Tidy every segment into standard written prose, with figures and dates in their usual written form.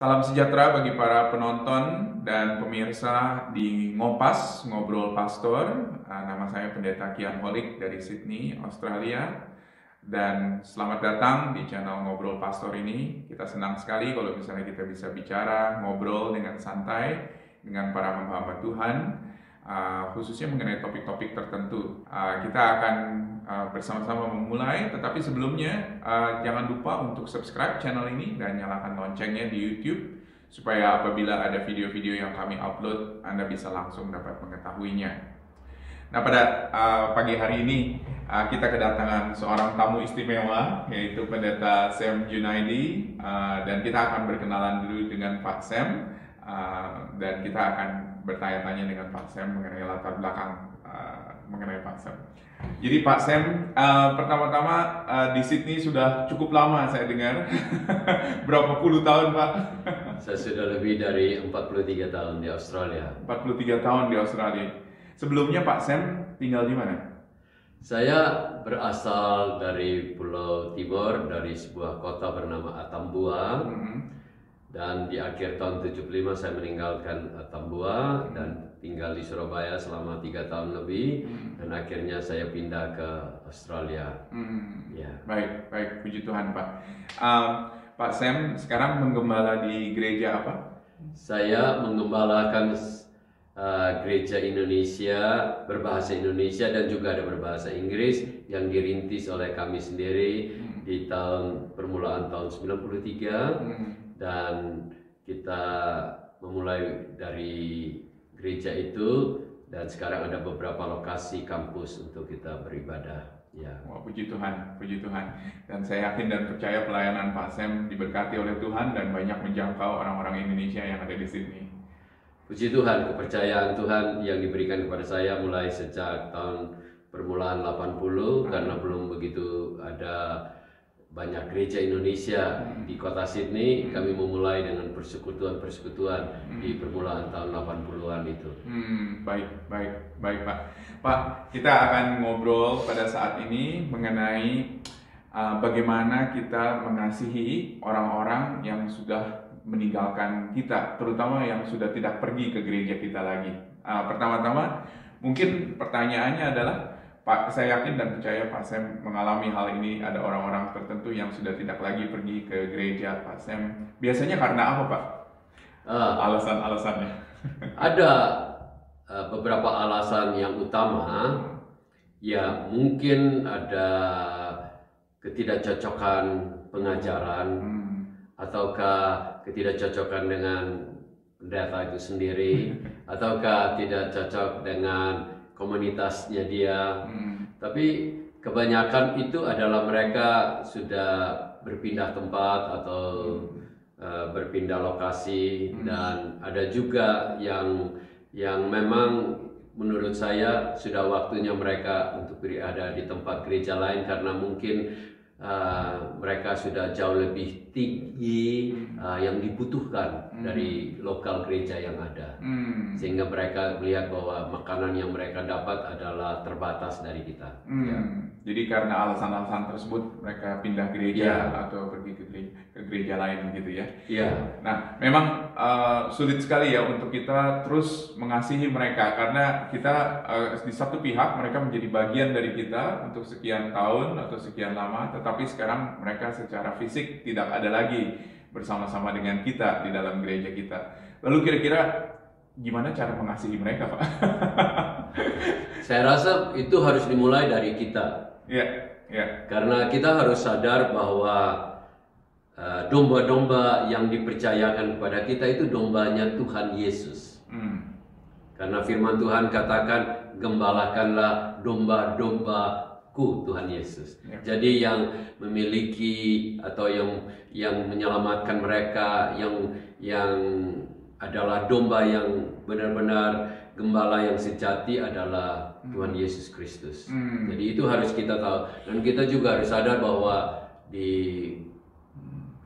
Salam sejahtera bagi para penonton dan pemirsa di Ngopas, Ngobrol Pastor. Nama saya Pendeta Kian Holik dari Sydney, Australia. Dan selamat datang di channel Ngobrol Pastor ini. Kita senang sekali kalau misalnya kita bisa bicara, ngobrol dengan santai dengan para hamba-hamba Tuhan, khususnya mengenai topik-topik tertentu. Kita akan bersama-sama memulai, tetapi sebelumnya jangan lupa untuk subscribe channel ini dan nyalakan loncengnya di YouTube supaya apabila ada video-video yang kami upload, Anda bisa langsung dapat mengetahuinya. Nah, pada pagi hari ini kita kedatangan seorang tamu istimewa, yaitu Pendeta Sam Junaidi, dan kita akan berkenalan dulu dengan Pak Sam, dan kita akan bertanya-tanya dengan Pak Sam mengenai latar belakang mengenai Pak Sam. Jadi Pak Sam, pertama-tama di Sydney sudah cukup lama saya dengar. Berapa puluh tahun, Pak? Saya sudah lebih dari 43 tahun di Australia. 43 tahun di Australia. Sebelumnya Pak Sam tinggal di mana? Saya berasal dari Pulau Timor, dari sebuah kota bernama Atambua. Dan di akhir tahun 75 saya meninggalkan Atambua dan tinggal di Surabaya selama 3 tahun lebih, dan akhirnya saya pindah ke Australia. Ya. Baik, puji Tuhan, Pak. Pak Sam sekarang menggembala di gereja apa? Saya menggembalakan gereja Indonesia, berbahasa Indonesia dan juga ada berbahasa Inggris yang dirintis oleh kami sendiri di permulaan tahun 93. Dan kita memulai dari gereja itu, dan sekarang ada beberapa lokasi kampus untuk kita beribadah. Ya. Wah, puji Tuhan, puji Tuhan. Dan saya yakin dan percaya pelayanan Pak Sam diberkati oleh Tuhan dan banyak menjangkau orang-orang Indonesia yang ada di Sydney. Puji Tuhan, kepercayaan Tuhan yang diberikan kepada saya mulai sejak tahun permulaan 80, karena belum begitu ada banyak gereja Indonesia di kota Sydney. Kami memulai dengan persekutuan-persekutuan di permulaan tahun 80-an itu. Baik Pak. Pak, kita akan ngobrol pada saat ini mengenai bagaimana kita mengasihi orang-orang yang sudah meninggalkan kita, terutama yang sudah tidak pergi ke gereja kita lagi. Pertama-tama, mungkin pertanyaannya adalah, Pak, saya yakin dan percaya Pak Sam mengalami hal ini. Ada orang-orang tertentu yang sudah tidak lagi pergi ke gereja. Pak Sam, biasanya karena apa, Pak? Alasan-alasannya? Ada beberapa alasan yang utama. Ya, mungkin ada ketidakcocokan pengajaran, ataukah ketidakcocokan dengan pendeta itu sendiri, ataukah tidak cocok dengan komunitasnya dia. Tapi kebanyakan itu adalah mereka sudah berpindah tempat atau berpindah lokasi. Dan ada juga yang memang menurut saya sudah waktunya mereka untuk berada di tempat gereja lain, karena mungkin mereka sudah jauh lebih tinggi yang dibutuhkan dari lokal gereja yang ada, sehingga mereka melihat bahwa makanan yang mereka dapat adalah terbatas dari kita. Ya. Jadi karena alasan-alasan tersebut mereka pindah gereja atau pergi ke gereja lain gitu ya. Iya. Nah, memang sulit sekali ya untuk kita terus mengasihi mereka, karena kita di satu pihak mereka menjadi bagian dari kita untuk sekian tahun atau sekian lama, tetapi sekarang mereka secara fisik tidak ada lagi bersama-sama dengan kita di dalam gereja kita. Lalu kira-kira gimana cara mengasihi mereka, Pak? Saya rasa itu harus dimulai dari kita. Ya. Karena kita harus sadar bahwa domba-domba yang dipercayakan kepada kita itu dombanya Tuhan Yesus. Karena firman Tuhan katakan, gembalakanlah domba-dombaku, Tuhan Yesus. Jadi yang memiliki atau yang menyelamatkan mereka, yang adalah domba yang benar-benar gembala yang sejati adalah Tuhan Yesus Kristus. Jadi itu harus kita tahu, dan kita juga harus sadar bahwa di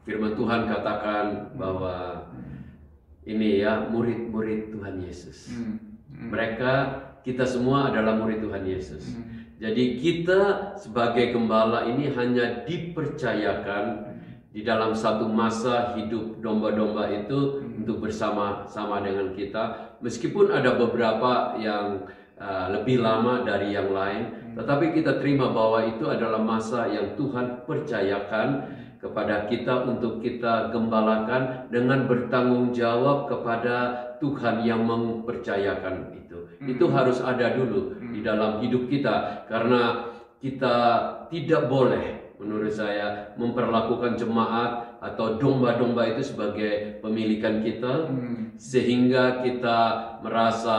firman Tuhan katakan bahwa ini ya, murid-murid Tuhan Yesus. Mereka, kita semua adalah murid Tuhan Yesus. Jadi kita sebagai gembala ini hanya dipercayakan di dalam satu masa hidup domba-domba itu untuk bersama-sama dengan kita. Meskipun ada beberapa yang lebih lama dari yang lain, tetapi kita terima bahwa itu adalah masa yang Tuhan percayakan kepada kita untuk kita gembalakan dengan bertanggung jawab kepada Tuhan yang mempercayakan itu. Itu harus ada dulu di dalam hidup kita, karena kita tidak boleh, menurut saya, memperlakukan jemaat atau domba-domba itu sebagai pemilikan kita, sehingga kita merasa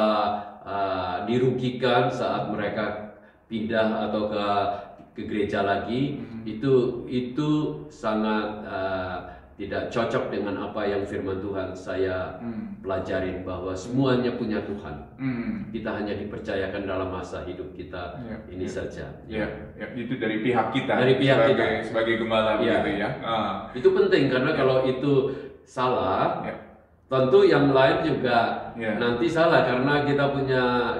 dirugikan saat mereka pindah atau ke gereja lagi. Itu sangat tidak cocok dengan apa yang firman Tuhan saya pelajarin, bahwa semuanya punya Tuhan. Kita hanya dipercayakan dalam masa hidup kita ini saja. Itu dari pihak kita. Dari pihak kita sebagai gembala begitu ya. Itu penting, karena kalau itu salah, tentu yang lain juga nanti salah, karena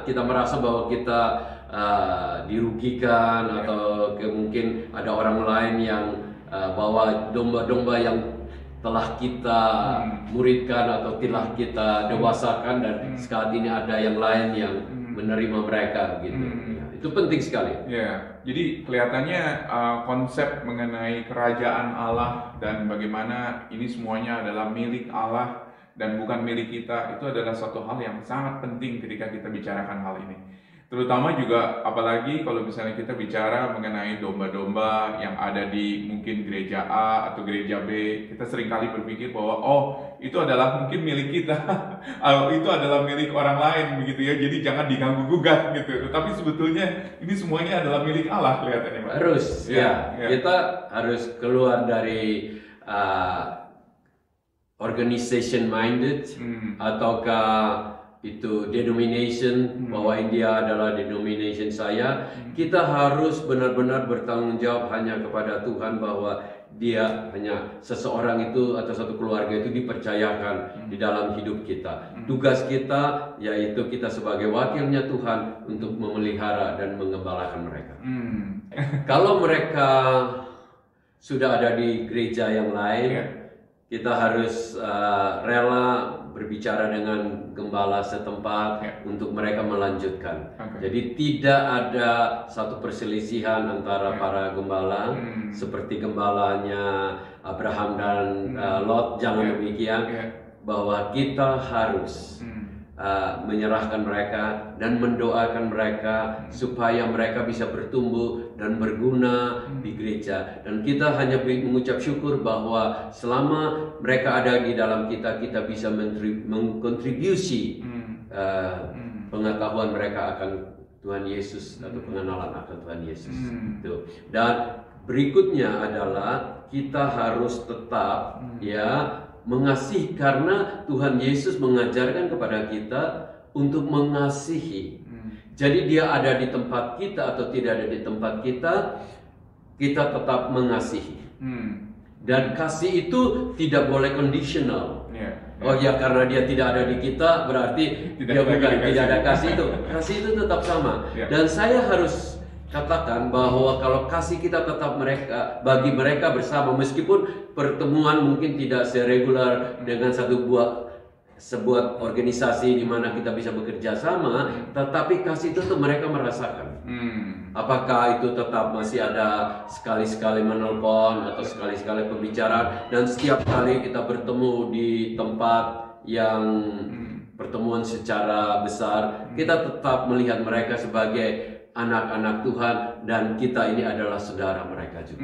kita merasa bahwa kita dirugikan, atau mungkin ada orang lain yang bawa domba-domba yang telah kita muridkan atau telah kita dewasakan, dan saat ini ada yang lain yang menerima mereka gitu. Itu penting sekali. Jadi kelihatannya konsep mengenai kerajaan Allah dan bagaimana ini semuanya adalah milik Allah dan bukan milik kita, itu adalah suatu hal yang sangat penting ketika kita bicarakan hal ini. Terutama juga apalagi kalau misalnya kita bicara mengenai domba-domba yang ada di mungkin gereja A atau gereja B, kita seringkali berpikir bahwa itu adalah mungkin milik kita, itu adalah milik orang lain begitu ya, jadi jangan diganggu gugat gitu. Tetapi sebetulnya ini semuanya adalah milik Allah kelihatannya, Pak. Harus, kita harus keluar dari organization minded ataukah itu denomination, bahwa India adalah denomination saya. Kita harus benar-benar bertanggung jawab hanya kepada Tuhan, bahwa dia hanya seseorang itu atau satu keluarga itu dipercayakan di dalam hidup kita. Tugas kita yaitu kita sebagai wakilnya Tuhan untuk memelihara dan mengembalakan mereka. Kalau mereka sudah ada di gereja yang lain, kita harus rela berbicara dengan gembala setempat untuk mereka melanjutkan. Jadi tidak ada satu perselisihan antara para gembala, seperti gembalanya Abraham dan Lot. Jangan demikian, bahwa kita harus menyerahkan mereka dan mendoakan mereka supaya mereka bisa bertumbuh dan berguna di gereja. Dan kita hanya mengucap syukur bahwa selama mereka ada di dalam kita, kita bisa mengkontribusi pengetahuan mereka akan Tuhan Yesus atau pengenalan akan Tuhan Yesus. Dan berikutnya adalah kita harus tetap mengasihi, karena Tuhan Yesus mengajarkan kepada kita untuk mengasihi. Jadi dia ada di tempat kita atau tidak ada di tempat kita, kita tetap mengasihi. Dan kasih itu tidak boleh conditional. Karena dia tidak ada di kita berarti tidak ada kasih itu. Kasih itu tetap sama. Dan saya harus katakan bahwa kalau kasih kita tetap bagi mereka bersama, meskipun pertemuan mungkin tidak seregular dengan sebuah organisasi di mana kita bisa bekerja sama, tetapi kasih itu tuh mereka merasakan. Apakah itu tetap masih ada sekali-sekali menelpon atau sekali-sekali pembicaraan, dan setiap kali kita bertemu di tempat yang pertemuan secara besar, kita tetap melihat mereka sebagai anak-anak Tuhan, dan kita ini adalah saudara mereka juga.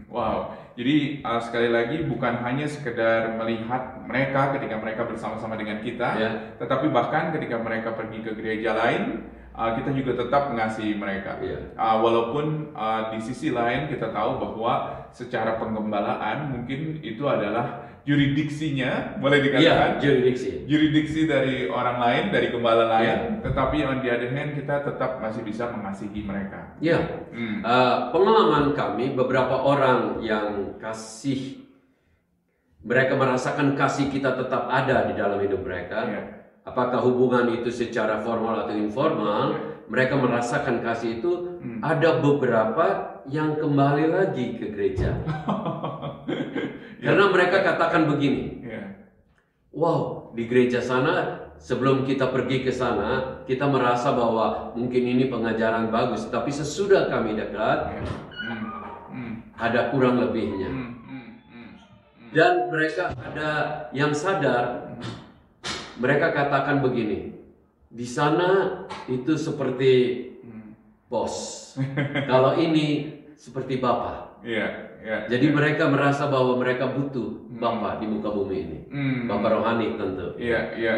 Wow, jadi sekali lagi bukan hanya sekedar melihat mereka ketika mereka bersama-sama dengan kita, tetapi bahkan ketika mereka pergi ke gereja lain, kita juga tetap mengasihi mereka. Walaupun di sisi lain kita tahu bahwa secara penggembalaan mungkin itu adalah juridiksinya, boleh dikatakan juridiksi dari orang lain, dari gembala lain, tetapi on the other hand kita tetap masih bisa mengasihi mereka. Pengalaman kami, beberapa orang yang mereka merasakan kasih kita tetap ada di dalam hidup mereka. Apakah hubungan itu secara formal atau informal, mereka merasakan kasih itu. Ada beberapa yang kembali lagi ke gereja. Karena mereka katakan begini, Ya. wow, di gereja sana sebelum kita pergi ke sana, kita merasa bahwa mungkin ini pengajaran bagus, tapi sesudah kami dekat, ada kurang lebihnya. Dan mereka ada yang sadar, mereka katakan begini, di sana itu seperti bos, kalau ini seperti bapak. Jadi mereka merasa bahwa mereka butuh Bapa di muka bumi ini, Bapa rohani tentu.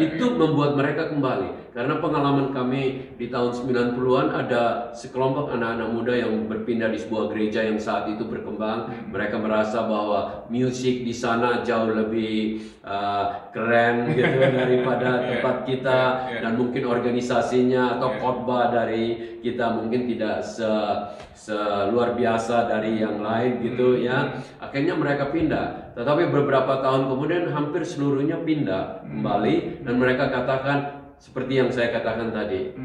Itu membuat mereka kembali. Karena pengalaman kami di tahun 90-an ada sekelompok anak-anak muda yang berpindah di sebuah gereja yang saat itu berkembang. Mereka merasa bahwa musik di sana jauh lebih keren gitu daripada tempat kita, dan mungkin organisasinya atau khotbah dari kita mungkin tidak seluar biasa dari yang lain gitu ya. Akhirnya mereka pindah. Tetapi beberapa tahun kemudian hampir seluruhnya pindah kembali, dan mereka katakan seperti yang saya katakan tadi,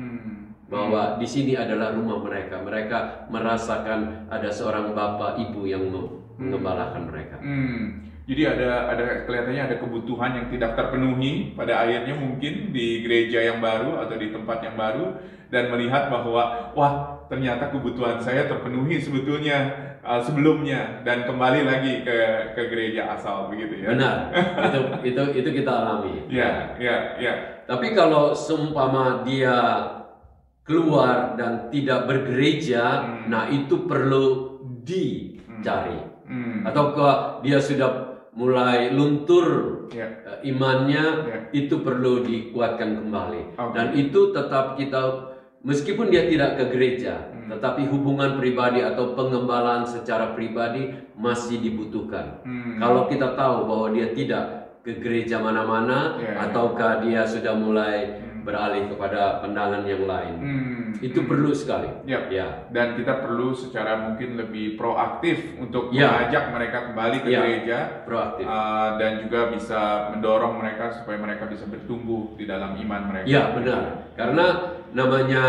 bahwa di sini adalah rumah mereka. Mereka merasakan ada seorang bapak ibu yang mengembalakan mereka. Jadi ada kelihatannya ada kebutuhan yang tidak terpenuhi pada akhirnya mungkin di gereja yang baru atau di tempat yang baru, dan melihat bahwa wah, ternyata kebutuhan saya terpenuhi sebetulnya sebelumnya, dan kembali lagi ke gereja asal begitu ya. Benar. itu kita alami. Ya. Tapi kalau seumpama dia keluar dan tidak bergereja, nah itu perlu dicari. Atau dia sudah mulai luntur imannya, itu perlu dikuatkan kembali. Dan itu tetap kita, meskipun dia tidak ke gereja, tetapi hubungan pribadi atau pengembalaan secara pribadi masih dibutuhkan. Kalau kita tahu bahwa dia tidak ke gereja mana-mana, ataukah dia sudah mulai beralih kepada pandangan yang lain, itu perlu sekali. Dan kita perlu secara mungkin lebih proaktif untuk mengajak mereka kembali ke gereja, proaktif, dan juga bisa mendorong mereka supaya mereka bisa bertumbuh di dalam iman mereka. Ya, benar. Karena namanya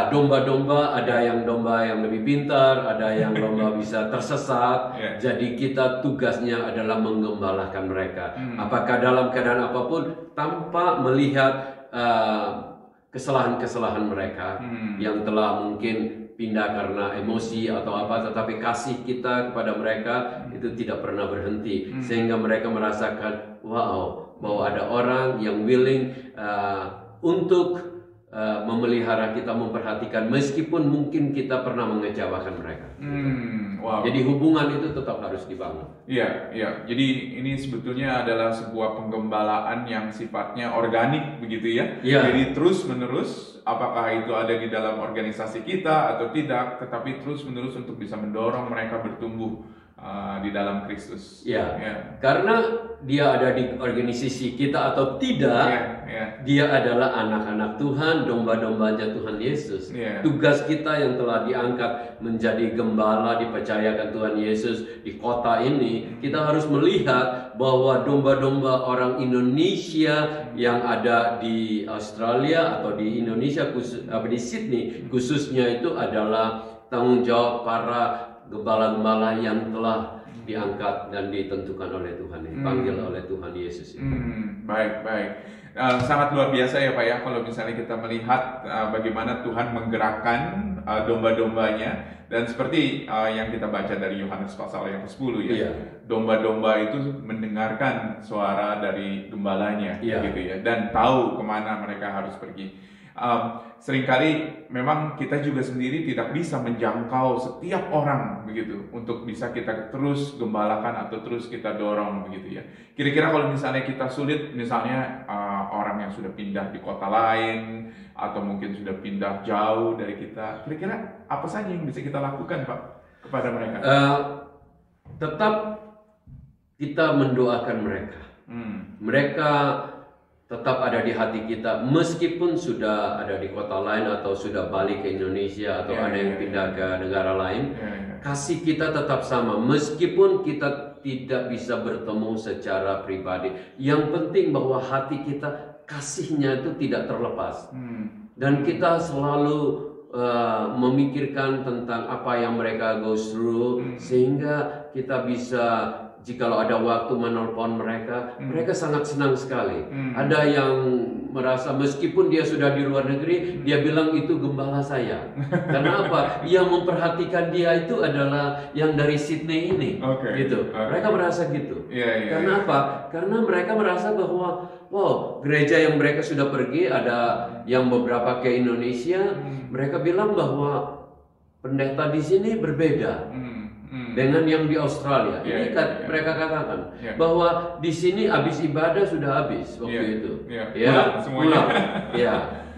domba-domba, ada yang domba yang lebih pintar, ada yang domba bisa tersesat. Jadi kita tugasnya adalah menggembalakan mereka. Apakah dalam keadaan apapun, tanpa melihat kesalahan-kesalahan mereka yang telah mungkin pindah karena emosi atau apa, tetapi kasih kita kepada mereka itu tidak pernah berhenti, sehingga mereka merasakan wow, bahwa ada orang yang willing untuk memelihara kita, memperhatikan meskipun mungkin kita pernah mengecewakan mereka. Jadi hubungan itu tetap harus dibangun. Iya. Jadi ini sebetulnya adalah sebuah penggembalaan yang sifatnya organik begitu ya. Jadi terus menerus, apakah itu ada di dalam organisasi kita atau tidak, tetapi terus menerus untuk bisa mendorong mereka bertumbuh di dalam Kristus. Karena dia ada di organisasi kita atau tidak, dia adalah anak-anak Tuhan, domba-dombanya Tuhan Yesus. Tugas kita yang telah diangkat menjadi gembala, dipercayakan Tuhan Yesus di kota ini, kita harus melihat bahwa domba-domba orang Indonesia yang ada di Australia atau di Indonesia, di Sydney khususnya, itu adalah tanggung jawab para gembala-gembala yang telah diangkat dan ditentukan oleh Tuhan, dipanggil oleh Tuhan Yesus. Baik. Sangat luar biasa ya Pak ya, kalau misalnya kita melihat bagaimana Tuhan menggerakkan domba-dombanya, dan seperti yang kita baca dari Yohanes pasal yang ke-10 ya. Domba-domba itu mendengarkan suara dari gembalanya gitu ya, dan tahu kemana mereka harus pergi. Seringkali memang kita juga sendiri tidak bisa menjangkau setiap orang begitu untuk bisa kita terus gembalakan atau terus kita dorong begitu ya. Kira-kira kalau misalnya kita sulit, misalnya orang yang sudah pindah di kota lain atau mungkin sudah pindah jauh dari kita, kira-kira apa saja yang bisa kita lakukan Pak kepada mereka? Tetap kita mendoakan mereka. Mereka tetap ada di hati kita, meskipun sudah ada di kota lain atau sudah balik ke Indonesia atau ada yang pindah ke negara lain. Kasih kita tetap sama, meskipun kita tidak bisa bertemu secara pribadi. Yang penting bahwa hati kita, kasihnya itu tidak terlepas. Dan kita selalu memikirkan tentang apa yang mereka go through, sehingga kita bisa, jikalau ada waktu menelpon mereka, mereka sangat senang sekali. Ada yang merasa meskipun dia sudah di luar negeri, dia bilang itu gembala saya. Karena apa? Yang memperhatikan dia itu adalah yang dari Sydney ini, gitu. Mereka merasa gitu. Karena apa? Karena mereka merasa bahwa wow, gereja yang mereka sudah pergi, ada yang beberapa ke Indonesia, mereka bilang bahwa pendeta di sini berbeda dengan yang di Australia. Ini mereka katakan bahwa di sini habis ibadah sudah habis waktu itu. Pulang.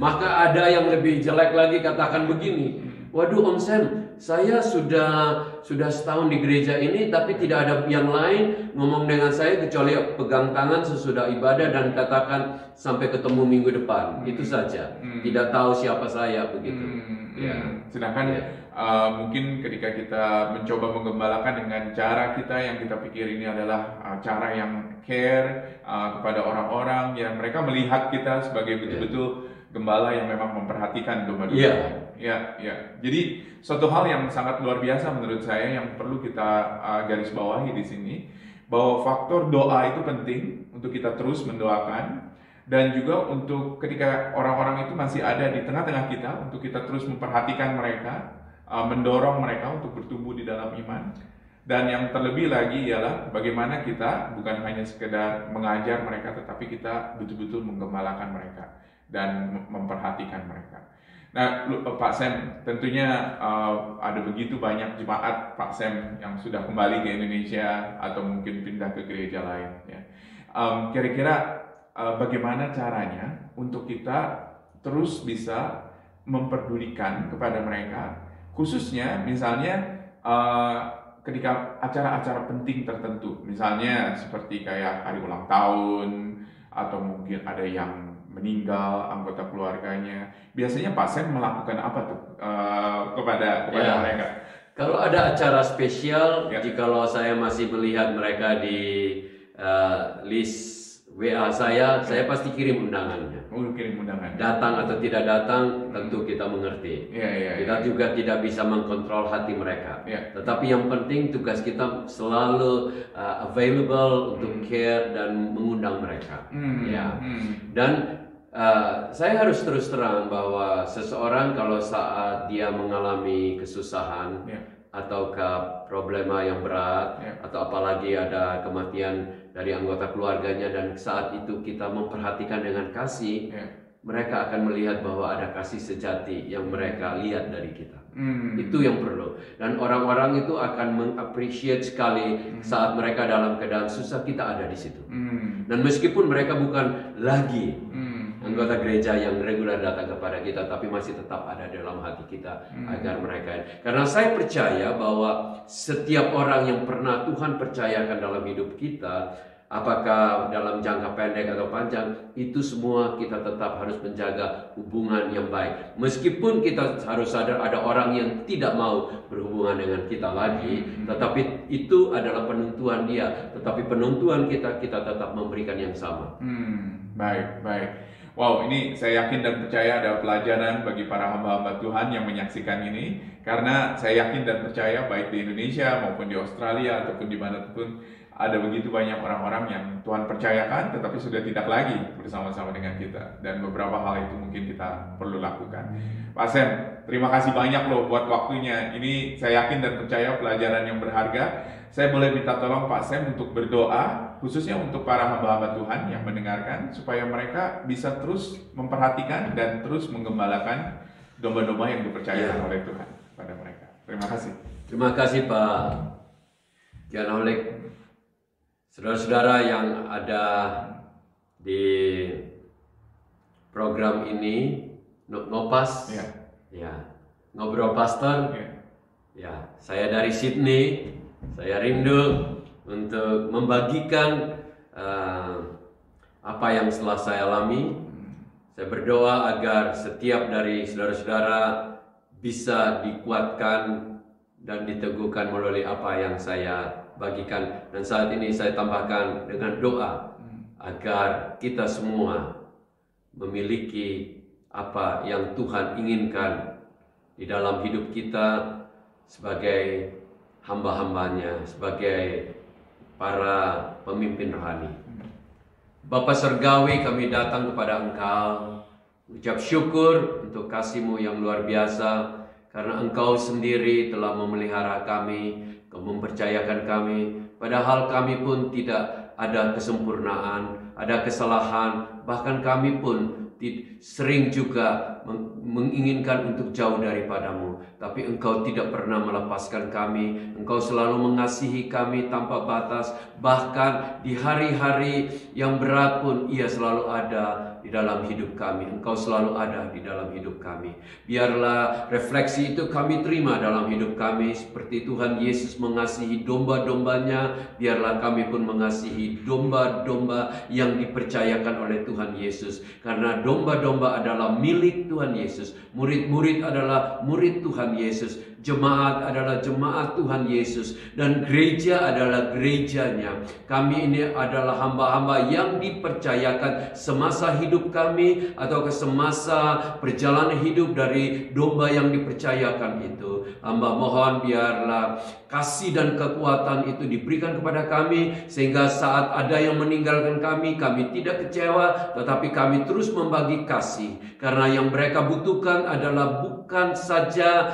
Maka ada yang lebih jelek lagi katakan begini, waduh Om Sam, saya sudah setahun di gereja ini, tapi tidak ada yang lain ngomong dengan saya kecuali pegang tangan sesudah ibadah dan katakan sampai ketemu minggu depan. Itu saja. Tidak tahu siapa saya begitu. Sedangkan mungkin ketika kita mencoba menggembalakan dengan cara kita yang kita pikir ini adalah cara yang care kepada orang-orang, yang mereka melihat kita sebagai betul-betul gembala yang memang memperhatikan domba-domba. Jadi suatu hal yang sangat luar biasa menurut saya yang perlu kita garis bawahi di sini, bahwa faktor doa itu penting untuk kita terus mendoakan, dan juga untuk ketika orang-orang itu masih ada di tengah-tengah kita, untuk kita terus memperhatikan mereka, mendorong mereka untuk bertumbuh di dalam iman. Dan yang terlebih lagi ialah bagaimana kita bukan hanya sekedar mengajar mereka, tetapi kita betul-betul menggembalakan mereka dan memperhatikan mereka. Nah, Pak Sam, tentunya ada begitu banyak jemaat Pak Sam yang sudah kembali ke Indonesia atau mungkin pindah ke gereja lain. Kira-kira bagaimana caranya untuk kita terus bisa memperdulikan kepada mereka, khususnya misalnya ketika acara-acara penting tertentu, misalnya seperti kayak hari ulang tahun, atau mungkin ada yang meninggal anggota keluarganya. Biasanya Pak Sam melakukan apa tuh kepada mereka? Kalau ada acara spesial, jikalau saya masih melihat mereka di list WA saya pasti kirim undangannya. Kirim undangan. Datang atau tidak datang, tentu kita mengerti. Kita juga tidak bisa mengkontrol hati mereka. Tetapi yang penting tugas kita selalu available untuk care dan mengundang mereka. Dan saya harus terus terang bahwa seseorang kalau saat dia mengalami kesusahan atau problema yang berat, atau apalagi ada kematian dari anggota keluarganya, dan saat itu kita memperhatikan dengan kasih, mereka akan melihat bahwa ada kasih sejati yang mereka lihat dari kita. Itu yang perlu. Dan orang-orang itu akan mengappreciate sekali saat mereka dalam keadaan susah, kita ada di situ. Dan meskipun mereka bukan lagi anggota gereja yang reguler datang kepada kita, tapi masih tetap ada dalam hati kita agar mereka. Karena saya percaya bahwa setiap orang yang pernah Tuhan percayakan dalam hidup kita, apakah dalam jangka pendek atau panjang, itu semua kita tetap harus menjaga hubungan yang baik. Meskipun kita harus sadar ada orang yang tidak mau berhubungan dengan kita lagi, tetapi itu adalah penentuan dia. Tetapi penentuan kita tetap memberikan yang sama. Baik. Wow, ini saya yakin dan percaya ada pelajaran bagi para hamba-hamba Tuhan yang menyaksikan ini. Karena saya yakin dan percaya baik di Indonesia maupun di Australia ataupun di mana pun, ada begitu banyak orang-orang yang Tuhan percayakan tetapi sudah tidak lagi bersama-sama dengan kita. Dan beberapa hal itu mungkin kita perlu lakukan. Pak Sam, terima kasih banyak loh buat waktunya. Ini saya yakin dan percaya pelajaran yang berharga. Saya boleh minta tolong Pak Sam untuk berdoa, khususnya untuk para hamba-hamba Tuhan yang mendengarkan, supaya mereka bisa terus memperhatikan dan terus menggembalakan domba-domba yang dipercayakan oleh Tuhan pada mereka. Terima kasih. Terima kasih Pak Kian Holik. Saudara-saudara yang ada di program ini, Ngopas, Ngobrol Pastor, saya dari Sydney. Saya rindu untuk membagikan apa yang telah saya alami. Saya berdoa agar setiap dari saudara-saudara bisa dikuatkan dan diteguhkan melalui apa yang saya bagikan. Dan saat ini saya tambahkan dengan doa agar kita semua memiliki apa yang Tuhan inginkan di dalam hidup kita sebagai hamba-hambanya, sebagai para pemimpin rohani. Bapa Surgawi, kami datang kepada Engkau, ucap syukur untuk kasih-Mu yang luar biasa, karena Engkau sendiri telah memelihara kami, Engkau mempercayakan kami, padahal kami pun tidak ada kesempurnaan, ada kesalahan, bahkan kami pun sering juga menginginkan untuk jauh daripadamu. Tapi Engkau tidak pernah melepaskan kami. Engkau selalu mengasihi kami tanpa batas. Bahkan di hari-hari yang berat pun Ia selalu ada di dalam hidup kami. Engkau selalu ada di dalam hidup kami. Biarlah refleksi itu kami terima dalam hidup kami. Seperti Tuhan Yesus mengasihi domba-dombanya, biarlah kami pun mengasihi domba-domba yang dipercayakan oleh Tuhan Yesus. Karena domba-domba adalah milik Tuhan Yesus. Murid-murid adalah murid Tuhan Yesus. Jemaat adalah jemaat Tuhan Yesus. Dan gereja adalah gerejanya. Kami ini adalah hamba-hamba yang dipercayakan semasa hidup kami atau semasa perjalanan hidup dari domba yang dipercayakan itu. Hamba mohon biarlah kasih dan kekuatan itu diberikan kepada kami, sehingga saat ada yang meninggalkan kami tidak kecewa, tetapi kami terus membagi kasih. Karena yang mereka butuhkan adalah bukan saja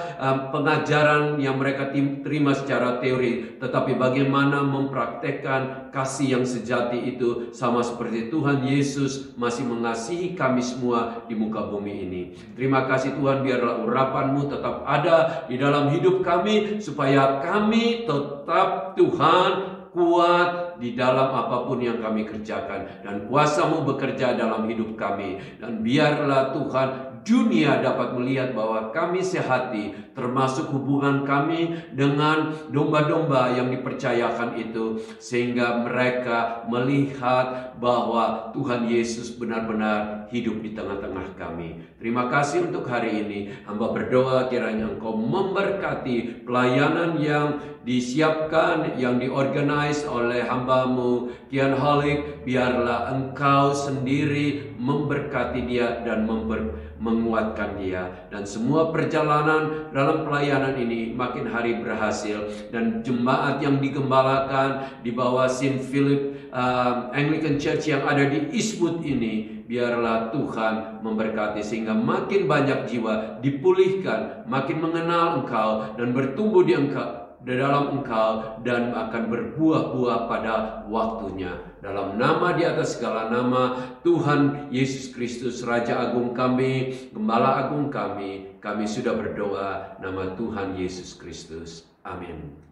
pengajaran yang mereka terima secara teori, tetapi bagaimana mempraktekkan kasih yang sejati itu, sama seperti Tuhan Yesus masih mengasihi kami semua di muka bumi ini. Terima kasih Tuhan, biarlah urapan-Mu tetap ada di dalam hidup kami, supaya kami tetap Tuhan kuat di dalam apapun yang kami kerjakan, dan kuasa-Mu bekerja dalam hidup kami. Dan biarlah Tuhan, dunia dapat melihat bahwa kami sehati, termasuk hubungan kami dengan domba-domba yang dipercayakan itu, sehingga mereka melihat bahwa Tuhan Yesus benar-benar hidup di tengah-tengah kami. Terima kasih untuk hari ini. Hamba berdoa kiranya Engkau memberkati pelayanan yang disiapkan, yang diorganize oleh hamba-Mu Kian Holik. Biarlah Engkau sendiri memberkati dia dan menguatkan dia, dan semua perjalanan dalam pelayanan ini makin hari berhasil. Dan jemaat yang digembalakan di bawah St. Philip Anglican Church yang ada di Eastwood ini, biarlah Tuhan memberkati, sehingga makin banyak jiwa dipulihkan, makin mengenal Engkau dan bertumbuh di dalam Engkau, dan akan berbuah-buah pada waktunya. Dalam nama di atas segala nama, Tuhan Yesus Kristus, Raja Agung kami, Gembala Agung kami sudah berdoa, nama Tuhan Yesus Kristus. Amin.